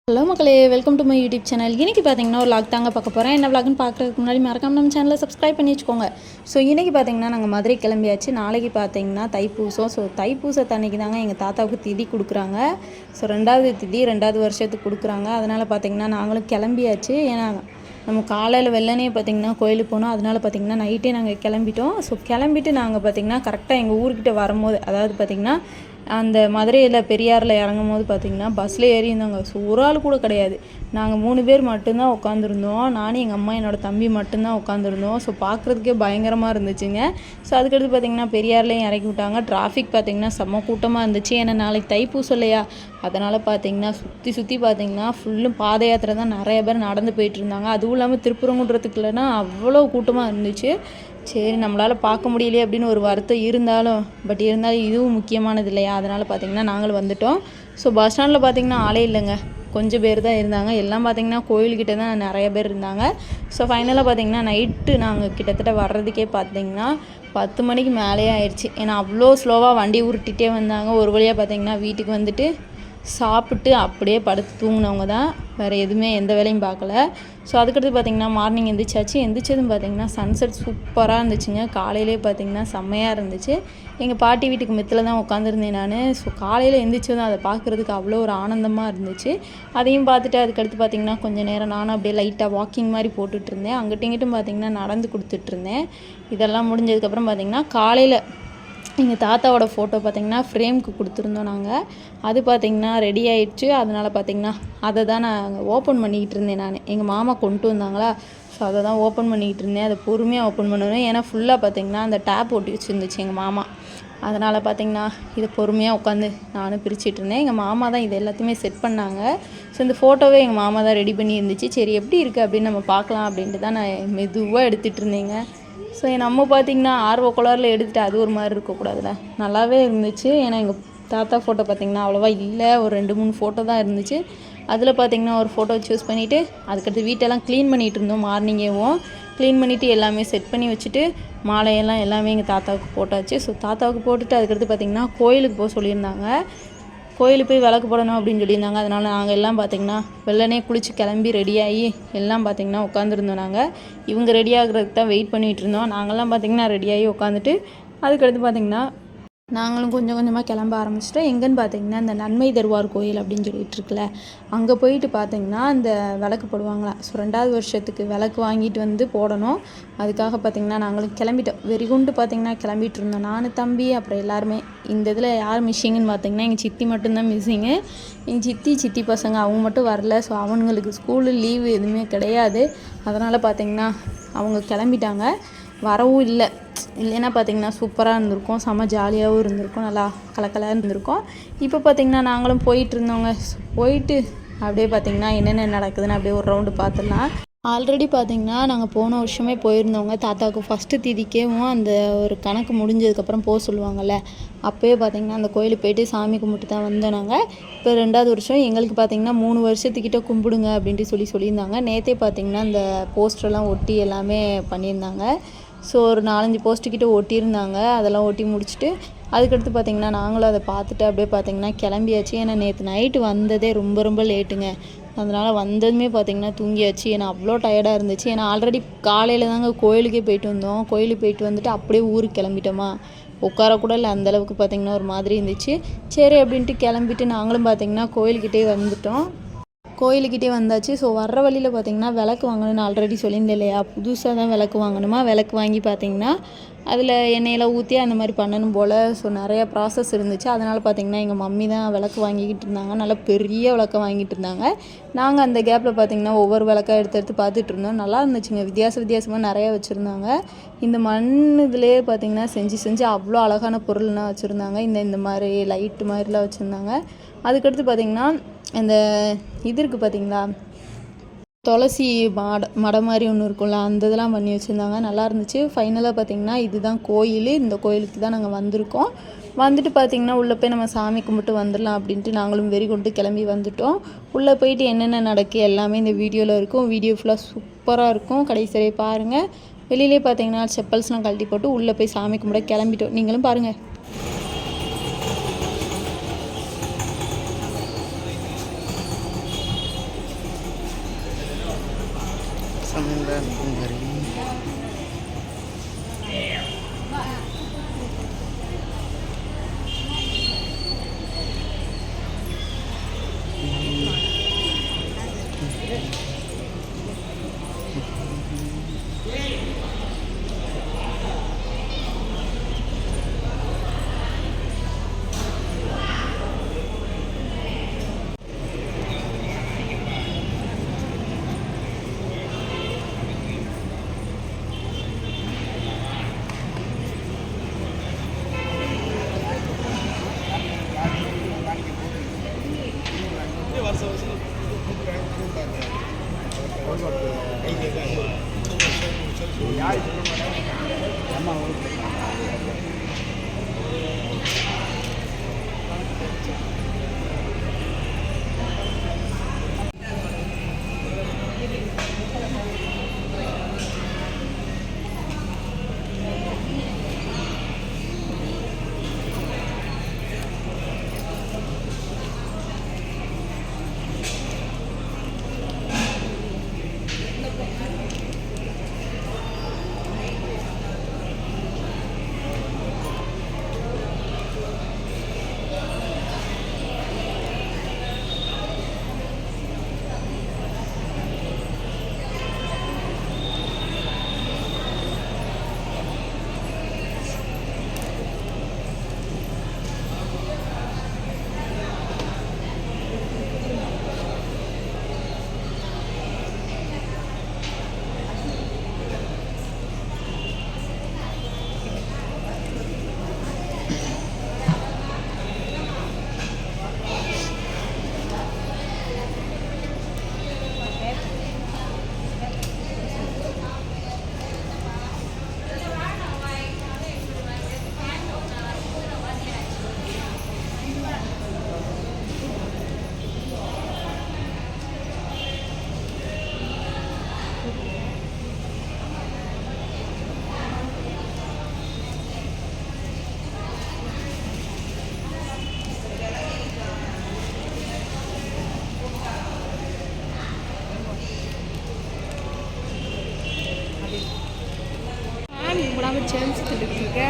Hello மக்களே, welcome to my YouTube channel. இன்றைக்கி பார்த்தீங்கன்னா ஒரு லாக் தாங்க பார்க்க போகிறேன். என்ன விளாக்னு பார்க்குறதுக்கு முன்னாடி மறக்காம நம்ம சேனலை சப்ஸ்கிரைப் பண்ணி வச்சுக்கோங்க. ஸோ இன்றைக்கி பார்த்தீங்கன்னா நாங்கள் மதுரை கிளம்பியாச்சு. நாளைக்கு பார்த்தீங்கன்னா தைப்பூசம். ஸோ தைப்பூசத்தன்னைக்கு தாங்க எங்கள் தாத்தாவுக்கு திதி கொடுக்குறாங்க. ஸோ 2வது திதி 2வது வருஷத்துக்கு கொடுக்குறாங்க. அதனால் பார்த்தீங்கன்னா நாங்களும் கிளம்பியாச்சு. ஏன்னா நம்ம காலையில் வெள்ளனே பார்த்திங்கன்னா கோயிலுக்கு போனோம். அதனால் பார்த்திங்கன்னா நைட்டே நாங்கள் கிளம்பிட்டோம். ஸோ கிளம்பிட்டு நாங்கள் பார்த்திங்கன்னா கரெக்டாக எங்கள் ஊர்கிட்ட வரும்போது, அதாவது பார்த்திங்கன்னா அந்த மதுரையில் பெரியாரில் இறங்கும் போது பார்த்திங்கன்னா பஸ்ஸில் ஏறியிருந்தாங்க. ஸோ ஒரு ஆள் கூட கிடையாது. நாங்கள் 3 பேர் மட்டும்தான் உட்காந்துருந்தோம். நானும் எங்கள் அம்மா என்னோடய தம்பி மட்டும்தான் உட்காந்துருந்தோம். ஸோ பார்க்குறதுக்கே பயங்கரமாக இருந்துச்சுங்க. ஸோ அதுக்கடுத்து பார்த்திங்கன்னா பெரியார்லேயும் இறக்கி விட்டாங்க. டிராஃபிக் பார்த்திங்கன்னா செம்ம கூட்டமாக இருந்துச்சு. ஏன்னா நாளைக்கு தைப்பூசம் இல்லையா, அதனால் பார்த்திங்கன்னா சுற்றி பார்த்திங்கன்னா ஃபுல்லும் பாத யாத்திரை தான். நிறைய பேர் நடந்து போயிட்டு இருந்தாங்க. அதுவும் இல்லாமல் திருப்பரங்குன்றத்துக்குள்ளனா அவ்வளோ கூட்டமாக இருந்துச்சு. சரி, நம்மளால் பார்க்க முடியலையே அப்படின்னு ஒரு வருத்தம் இருந்தாலும் இதுவும் முக்கியமானது இல்லையா, அதனால் பார்த்திங்கன்னா நாங்களும் வந்துட்டோம். ஸோ பஸ் ஸ்டாண்டில் பார்த்திங்கன்னா ஆளே இல்லைங்க, கொஞ்சம் பேர் தான் இருந்தாங்க. எல்லாம் பார்த்திங்கன்னா கோயில்கிட்ட தான் நிறைய பேர் இருந்தாங்க. ஸோ ஃபைனலாக பார்த்திங்கன்னா நைட்டு நாங்கள் கிட்டத்தட்ட வர்றதுக்கே பார்த்திங்கன்னா 10 மணிக்கு மேலேயே ஆயிடுச்சு. ஏன்னா அவ்வளோ ஸ்லோவாக வண்டி உருட்டிகிட்டே வந்தாங்க. ஒரு வழியாக பார்த்திங்கன்னா வீட்டுக்கு வந்துட்டு சாப்பிட்டு அப்படியே படுத்து தூங்கினவங்க தான், வேறு எதுவுமே எந்த வேலையும் பார்க்கல. ஸோ அதுக்கடுத்து பார்த்திங்கன்னா மார்னிங் எந்திரிச்சதும் பார்த்திங்கன்னா சன்செட் சூப்பராக இருந்துச்சுங்க. காலையிலே பார்த்திங்கன்னா செம்மையாக இருந்துச்சு. எங்கள் பாட்டி வீட்டுக்கு மெத்தில் தான் உட்காந்துருந்தேன் நான். ஸோ காலையில் எந்திரிச்சதும் அதை பார்க்குறதுக்கு அவ்வளோ ஒரு ஆனந்தமாக இருந்துச்சு. அதையும் பார்த்துட்டு அதுக்கடுத்து பார்த்திங்கன்னா கொஞ்சம் நேரம் நானும் அப்படியே லைட்டாக வாக்கிங் மாதிரி போட்டுட்ருந்தேன். அங்கிட்டும் இங்கிட்டும் பார்த்திங்கன்னா நடந்து கொடுத்துட்ருந்தேன். இதெல்லாம் முடிஞ்சதுக்கப்புறம் பார்த்திங்கன்னா காலையில் எங்கள் தாத்தாவோட ஃபோட்டோ பார்த்திங்கன்னா ஃப்ரேமுக்கு கொடுத்துருந்தோம் நாங்கள். அது பார்த்திங்கன்னா ரெடி ஆகிடுச்சு. அதனால் பார்த்திங்கன்னா அதை தான் நான் ஓப்பன் பண்ணிக்கிட்டு இருந்தேன் நான். எங்கள் மாமா கொண்டு வந்தாங்களா, ஸோ அதை தான் ஓப்பன் பண்ணிக்கிட்டு இருந்தேன். அதை பொறுமையாக ஓப்பன் பண்ணுவேன். ஏன்னா ஃபுல்லாக பார்த்திங்கன்னா அந்த டேப் ஒட்டி வச்சுருந்துச்சு எங்கள் மாமா. அதனால் பார்த்திங்கன்னா இதை பொறுமையாக உட்காந்து நானும் பிரிச்சுட்டு இருந்தேன். எங்கள் மாமா தான் இது எல்லாத்தையுமே செட் பண்ணாங்க. ஸோ இந்த ஃபோட்டோவே எங்கள் மாமா தான் ரெடி பண்ணி இருந்துச்சு. சரி, எப்படி இருக்குது அப்படின்னு நம்ம பார்க்கலாம் அப்படின்ட்டு தான் நான் மெதுவாக எடுத்துகிட்டு இருந்தேங்க. ஸோ நம்ம பார்த்திங்கன்னா ஆர்வ கோளாறில் எடுத்துகிட்டு அது ஒரு மாதிரி இருக்கக்கூடாதுல்ல, நல்லாவே இருந்துச்சு. ஏன்னா எங்கள் தாத்தா ஃபோட்டோ பார்த்திங்கன்னா அவ்வளோவா இல்லை, ஒரு 2-3 ஃபோட்டோ தான் இருந்துச்சு. அதில் பார்த்திங்கன்னா ஒரு ஃபோட்டோ சூஸ் பண்ணிவிட்டு அதுக்கடுத்து வீட்டெல்லாம் க்ளீன் பண்ணிகிட்டு இருந்தோம். மார்னிங்கேவும் க்ளீன் பண்ணிவிட்டு எல்லாமே செட் பண்ணி வச்சுட்டு மாலையெல்லாம் எல்லாமே எங்கள் தாத்தாவுக்கு போட்டாச்சு. ஸோ தாத்தாவுக்கு போட்டுட்டு அதுக்கடுத்து பார்த்திங்கன்னா கோயிலுக்கு போக சொல்லியிருந்தாங்க. கோயிலுக்கு போய் விளக்கு போடணும் அப்படின்னு சொல்லியிருந்தாங்க. அதனால் நாங்கள் எல்லாம் பார்த்திங்கன்னா வெள்ளனே குளித்து கிளம்பி ரெடியாகி எல்லாம் பார்த்திங்கன்னா உட்காந்துருந்தோம். நாங்கள் இவங்க ரெடி ஆகுறதுக்கு தான் வெயிட் பண்ணிகிட்டு இருந்தோம். நாங்கள்லாம் பார்த்திங்கன்னா ரெடியாகி உட்காந்துட்டு அதுக்கடுத்து பார்த்திங்கன்னா நாங்களும் கொஞ்சம் கொஞ்சமாக கிளம்ப ஆரம்பிச்சிட்டோம். எங்கன்னு பார்த்திங்கன்னா இந்த நன்மை தருவார் கோயில் அப்படின்னு சொல்லிட்டு இருக்குல்ல, அங்கே போயிட்டு பார்த்திங்கன்னா இந்த விளக்கு போடுவாங்களாம். ஸோ 2வது வருஷத்துக்கு விளக்கு வாங்கிட்டு வந்து போடணும். அதுக்காக பார்த்திங்கன்னா நாங்களும் கிளம்பிட்டோம். வெறிகுண்டு பார்த்திங்கன்னா கிளம்பிட்டு இருந்தோம். நான், தம்பி, அப்புறம் எல்லாருமே. இந்த இதில் யார் மிஸ்ஸிங்குன்னு பார்த்திங்கன்னா எங்கள் சித்தி மட்டும்தான் மிஸ்ஸிங்கு. எங்கள் சித்தி பசங்க அவங்க மட்டும் வரல. ஸோ அவங்களுக்கு ஸ்கூலு லீவு எதுவுமே கிடையாது. அதனால் பார்த்திங்கன்னா அவங்க கிளம்பிட்டாங்க, வரவும் இல்லைன்னா பார்த்திங்கன்னா சூப்பராக இருந்திருக்கும், செம்ம ஜாலியாகவும் இருந்திருக்கும், நல்லா கலக்கலாக இருந்திருக்கும். இப்போ பார்த்திங்கன்னா நாங்களும் போயிட்டு இருந்தோங்க. போயிட்டு அப்படியே பார்த்திங்கன்னா என்னென்ன நடக்குதுன்னு அப்படியே ஒரு ரவுண்டு பார்த்துடலாம். ஆல்ரெடி பார்த்திங்கன்னா நாங்கள் போன வருஷமே போயிருந்தோங்க. தாத்தாவுக்கு ஃபஸ்ட்டு திதிக்கேவும் அந்த ஒரு கணக்கு முடிஞ்சதுக்கப்புறம் போக சொல்லுவாங்கள்ல, அப்போயே பார்த்திங்கன்னா அந்த கோயிலுக்கு போயிட்டு சாமி கும்பிட்டு தான் வந்தோம் நாங்கள். இப்போ 2வது வருஷம் எங்களுக்கு பார்த்திங்கன்னா 3 வருஷத்துக்கிட்ட கும்பிடுங்க அப்படின்ட்டு சொல்லியிருந்தாங்க. நேற்றே பார்த்திங்கன்னா இந்த போஸ்டர்லாம் ஒட்டி எல்லாமே பண்ணியிருந்தாங்க. ஸோ ஒரு 4-5 போஸ்ட்டுக்கிட்ட ஒட்டியிருந்தாங்க. அதெல்லாம் ஒட்டி முடிச்சுட்டு அதுக்கடுத்து பார்த்திங்கன்னா நாங்களும் அதை பார்த்துட்டு அப்படியே பார்த்திங்கன்னா கிளம்பியாச்சு. ஏன்னா நேற்று நைட்டு வந்ததே ரொம்ப லேட்டுங்க. அதனால் வந்ததுமே பார்த்திங்கன்னா தூங்கியாச்சு. ஏன்னா அவ்வளோ டயர்டாக இருந்துச்சு. ஏன்னா ஆல்ரெடி காலையில் தாங்க கோயிலுக்கே போயிட்டு வந்தோம். கோயிலுக்கு போயிட்டு வந்துட்டு அப்படியே ஊருக்கு கிளம்பிட்டோமா, உட்காரக்கூட இல்லை, அந்தளவுக்கு பார்த்திங்கன்னா ஒரு மாதிரி இருந்துச்சு. சரி அப்படின்ட்டு கிளம்பிட்டு நாங்களும் பார்த்திங்கன்னா கோயிலுக்கிட்டே வந்துட்டோம். கோயிலுக்கிட்டே வந்தாச்சு. ஸோ வர்ற வழியில் பார்த்திங்கன்னா விளக்கு வாங்கணும்னு ஆல்ரெடி சொல்லியிருந்தேன் இல்லையா, புதுசாக தான் விளக்கு வாங்கணுமா. விளக்கு வாங்கி பார்த்திங்கன்னா அதில் எண்ணெயெல்லாம் ஊற்றி அந்த மாதிரி பண்ணணும் போல். ஸோ நிறையா ப்ராசஸ் இருந்துச்சு. அதனால் பார்த்திங்கன்னா எங்கள் மம்மி தான் விளக்கு வாங்கிக்கிட்டு இருந்தாங்க. நல்லா பெரிய விளக்க வாங்கிட்டு இருந்தாங்க. நாங்கள் அந்த கேப்பில் பார்த்திங்கன்னா ஒவ்வொரு விளக்காக எடுத்து பார்த்துட்டு இருந்தோம். நல்லா இருந்துச்சுங்க. வித்தியாசமாக நிறையா வச்சுருந்தாங்க. இந்த மண் இதுலேயே பார்த்திங்கன்னா செஞ்சு அவ்வளோ அழகான பொருள்லாம் வச்சுருந்தாங்க. இந்த மாதிரி லைட்டு மாதிரிலாம் வச்சுருந்தாங்க. அதுக்கடுத்து பார்த்திங்கன்னா இந்த இது இருக்குது பார்த்திங்களா, துளசி மடை மாதிரி ஒன்று இருக்கும்ல, அந்த இதெல்லாம் பண்ணி வச்சுருந்தாங்க. நல்லா இருந்துச்சு. ஃபைனலாக பார்த்திங்கன்னா இதுதான் கோயில். இந்த கோயிலுக்கு தான் நாங்கள் வந்திருக்கோம். வந்துட்டு பார்த்திங்கன்னா உள்ளே போய் நம்ம சாமி கும்பிட்டு வந்துடலாம் அப்படின்ட்டு நாங்களும் வெறிகுண்டு கிளம்பி வந்துட்டோம். உள்ளே போயிட்டு என்னென்ன நடக்கு எல்லாமே இந்த வீடியோவில் இருக்கும். வீடியோ ஃபுல்லாக சூப்பராக இருக்கும், கடைசி வரை பாருங்கள். வெளியிலே பார்த்திங்கன்னா செப்பல்ஸ்லாம் கழட்டி போட்டு உள்ளே போய் சாமி கும்பிட கிளம்பிட்டோம். நீங்களும் பாருங்கள். Alhamdulillah hari Berapa jam sedikit juga.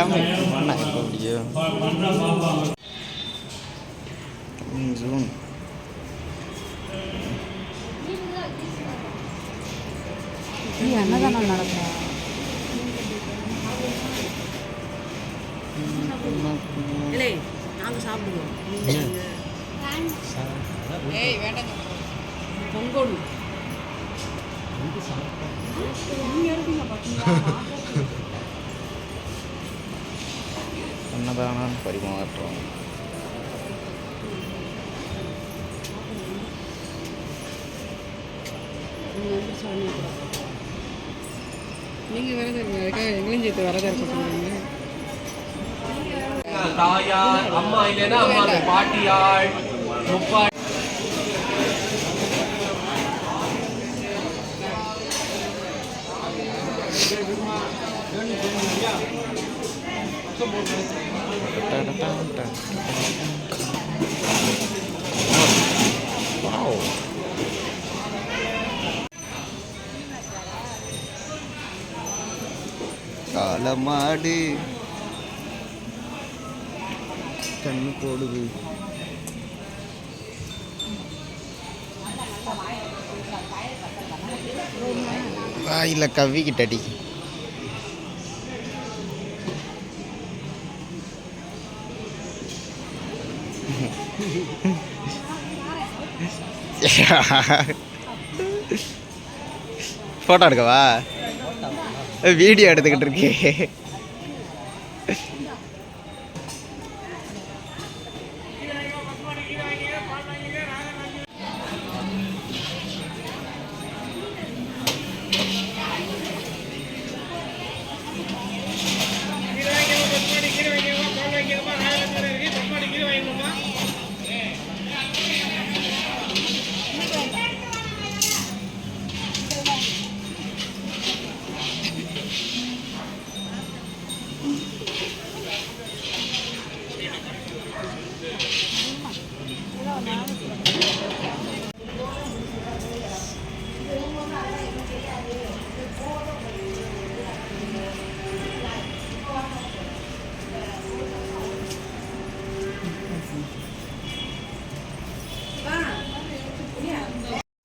தெரியாமல் பண்ண இப்போ அப்படியோ ஜூன் நீ அன்னதானம் நடக்கும். இல்லை நாங்கள் சாப்பிடுவோம். ஏய் வேண்டாம் பொங்கல் அன்னதானம் பரிமாற்றம். நீங்கள் விரதம் இருங்க, எங்களையும் சேர்த்து விரதம் இருக்க சொல்லுங்க. தாயார் அம்மா இல்லைன்னா அம்மா பாட்டியாள் முப்பா Wow. காலமாடு கண்ணு போடுது. வாயில கவ்விக்கிட்டடி. போட்டோ எடுக்கவா? வீடியோ எடுத்துக்கிட்டு இருக்கே.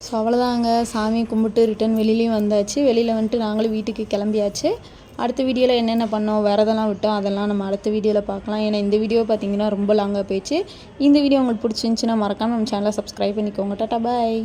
ஸோ அவ்வளோதாங்க, சாமி கும்பிட்டு ரிட்டன் வெளியிலையும் வந்தாச்சு. வெளியில் வந்துட்டு நாங்களும் வீட்டுக்கு கிளம்பியாச்சு. அடுத்த வீடியோவில் என்னென்ன பண்ணோம், விரதம்லாம் விட்டோம், அதெல்லாம் நம்ம அடுத்த வீடியோவில் பார்க்கலாம். ஏன்னா இந்த வீடியோ பார்த்திங்கன்னா ரொம்ப லாங்காக போயிடுச்சு. இந்த வீடியோ உங்களுக்கு பிடிச்சிருந்துச்சின்னா மறக்காமல் நம்ம சேனலை சப்ஸ்கிரைப் பண்ணிக்கோங்க. டாட்டா பாய்.